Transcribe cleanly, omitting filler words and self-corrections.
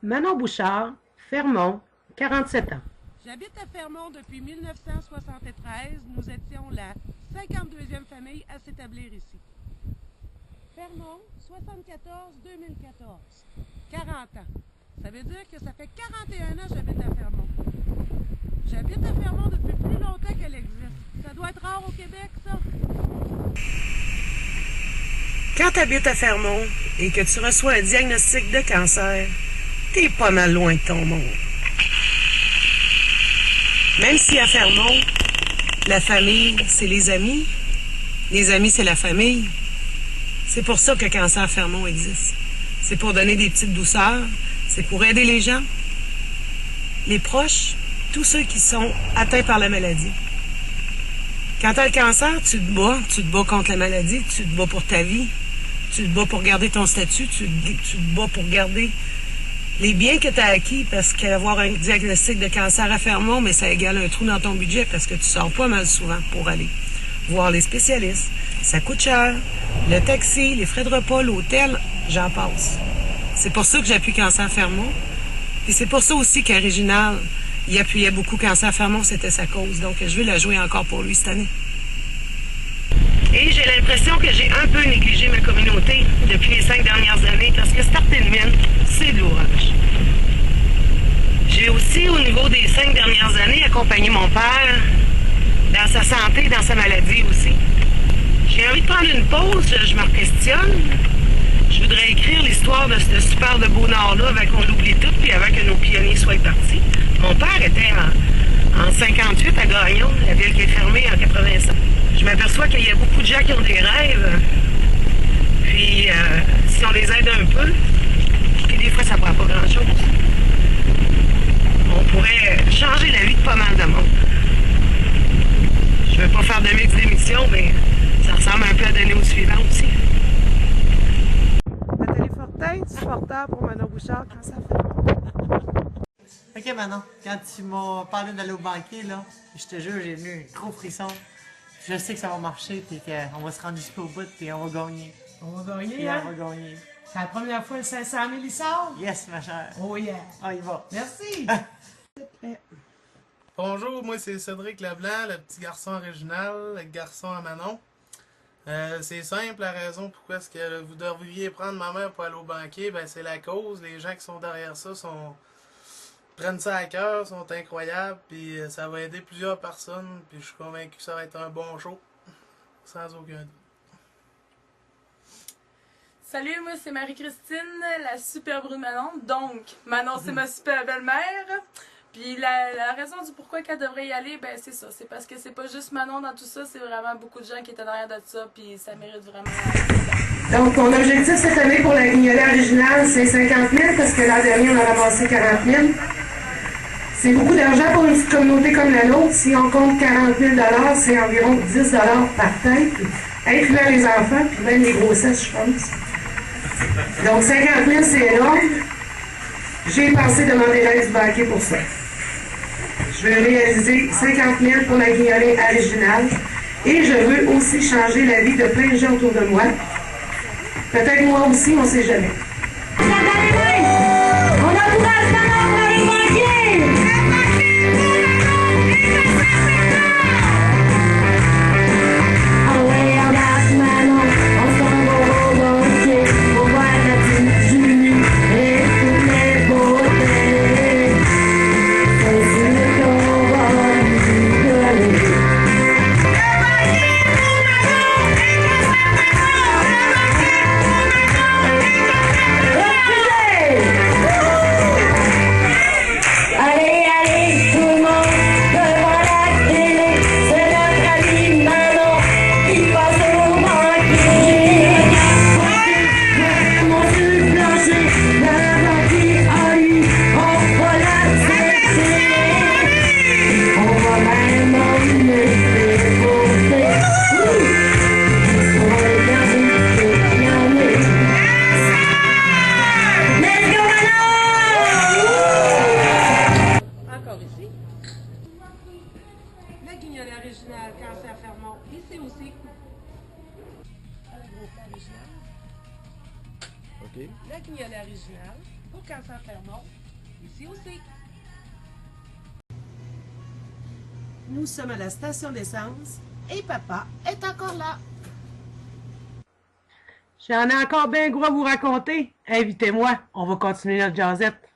Manon Bouchard, Fermont, 47 ans. J'habite à Fermont depuis 1973. Nous étions la 52e famille à s'établir ici. Fermont, 74-2014. 40 ans. Ça veut dire que ça fait 41 ans que j'habite à Fermont. J'habite à Fermont depuis plus longtemps qu'elle existe. Ça doit être rare au Québec, ça. Quand tu habites à Fermont et que tu reçois un diagnostic de cancer, t'es pas mal loin de ton monde. Même si à Fermont, la famille, c'est les amis c'est la famille. C'est pour ça que Cancer Fermont existe. C'est pour donner des petites douceurs, c'est pour aider les gens, les proches, tous ceux qui sont atteints par la maladie. Quand tu as le cancer, tu te bats contre la maladie, tu te bats pour ta vie, tu te bats pour garder ton statut, tu te bats pour garder les biens que tu as acquis, parce qu'avoir un diagnostic de cancer à Fermont, mais ça égale un trou dans ton budget parce que tu sors pas mal souvent pour aller voir les spécialistes. Ça coûte cher. Le taxi, les frais de repas, l'hôtel, j'en passe. C'est pour ça que j'appuie Cancer Fermont. Puis c'est pour ça aussi qu'à Réginal, il appuyait beaucoup Cancer Fermont, c'était sa cause. Donc je vais la jouer encore pour lui cette année. Et j'ai l'impression que j'ai un peu négligé ma communauté depuis les 5 dernières années parce que starter une mine, c'est de l'ouvrage. J'ai aussi, au niveau des 5 dernières années, accompagné mon père dans sa santé, dans sa maladie aussi. J'ai envie de prendre une pause, je me questionne. Je voudrais écrire l'histoire de ce super de beau nord-là avant qu'on l'oublie tout, puis avant que nos pionniers soient partis. Mon père était en 58 à Gagnon, la ville qui est fermée en 85. Je m'aperçois qu'il y a beaucoup de gens qui ont des rêves. Puis, si on les aide un peu, puis des fois, ça ne prend pas grand-chose, on pourrait changer la vie de pas mal de monde. Je ne veux pas faire de mix d'émission, mais ça ressemble un peu à donner au suivant aussi. Nathalie Fortin, supporter pour Manon Bouchard, quand ça fait. Ok Manon, quand tu m'as parlé d'aller au banquier, là, je te jure, j'ai venu un gros frisson. Je sais que ça va marcher, puis qu'on va se rendre jusqu'au bout, puis on va gagner. On va gagner, Puis hein? on va gagner. C'est la première fois le 500 000 il sort? Yes, ma chère. Oh yeah! On y va. Merci! Bonjour, moi c'est Cédric Leblanc, le petit garçon original, le garçon à Manon. C'est simple, la raison pourquoi est-ce que vous devriez prendre ma mère pour aller au banquier, ben c'est la cause. Les gens qui sont derrière ça prennent ça à cœur, sont incroyables, puis ça va aider plusieurs personnes, puis je suis convaincu que ça va être un bon show, sans aucun doute. Salut, moi c'est Marie-Christine, la super brune Manon. Donc, Manon c'est ma super belle-mère. Puis la raison du pourquoi qu'elle devrait y aller, ben c'est ça. C'est parce que c'est pas juste Manon dans tout ça, c'est vraiment beaucoup de gens qui étaient derrière de ça, puis ça mérite vraiment. Donc, mon objectif cette année pour la guignolée originale, c'est 50 000 parce que l'an dernier, on a ramassé 40 000. C'est beaucoup d'argent pour une petite communauté comme la nôtre. Si on compte 40 000 c'est environ 10 par tête, incluant les enfants, puis même les grossesses, je pense. Donc, 50 000, c'est énorme. J'ai pensé demander l'aide du banquier pour ça. Je veux réaliser 50 000 pour la guignolée originale et je veux aussi changer la vie de plein de gens autour de moi. Peut-être moi aussi, on ne sait jamais. On encourage Manon pour aller au banquier! Ah ouais, regarde Manon, on s'en va au banquier pour voir la petite Julie et toutes les beautés. C'est sûr qu'on va lui donner. Allez, allez, tout le monde, devant la télé, c'est notre ami Manon qui passe au banquier. Mon Dieu plancher, le banquier a eu, on va l'accepter. On va même emmener les beautés. On va les garder, let's go Manon! Encore ici. La guignolée originale, Cancer Fermont, ici aussi. Le groupe original. OK. La guignolée originale. Pour Cancer Fermont, ici aussi. Nous sommes à la station d'essence et papa est encore là. J'en ai encore bien gros à vous raconter. Invitez-moi, on va continuer notre jazzette.